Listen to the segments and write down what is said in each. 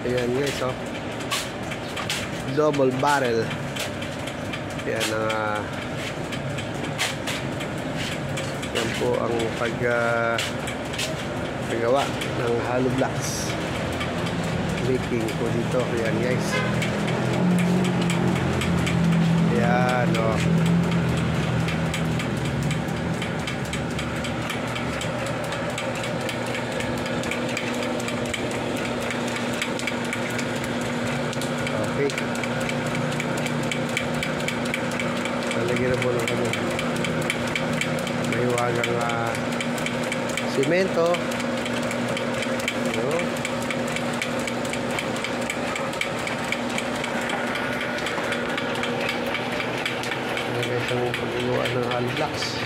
Ayan guys, oh. Double barrel. Ayan ang yan po ang paggawa ng hollow blocks. Making po dito. Ayan guys. Ayan, oh. Okay. Lalagyan na po ng kami mahiwagang simento. Ayan. Ang paggawa ng hollow blocks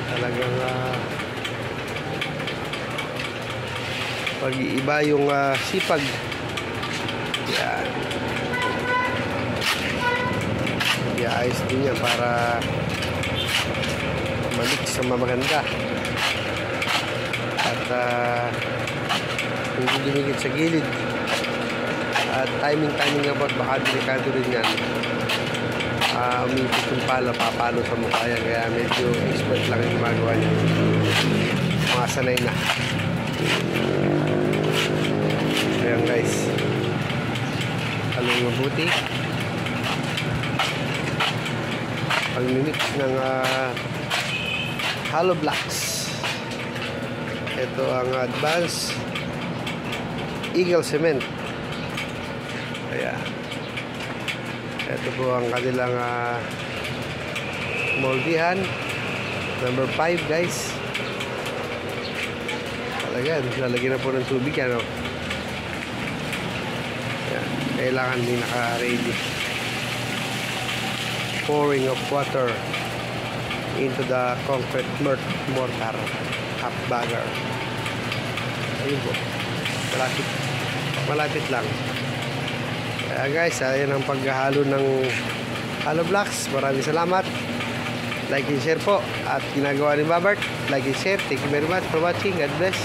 talagang pag-iiba yung sipag. Yan, i-ayos din yan para malik sa mamaganda at hindi dumigit sa gilid at timing about baka delikado rin yan. Umipit yung pala, papalo sa mukha yan, kaya medyo expert lang yung gumagawa niya, mga sanay na. Ayan guys, halong mabuti pag-mix ng hollow blocks. Ito ang Advanced Eagle Cement. Ayan, ito po ang kanilang moldihan number 5 guys. Talaga lalagyan na po ng tubig yan, oh. Ayan, kailangan din naka-ready. Pouring of water into the concrete mortar half bagger. Ayun po, malapit lang. Kaya guys, ayan ang paghahalo ng hollow blocks. Maraming salamat. Like and share po. At ginagawa ni Babert, like and share. Thank you very much for watching. God bless.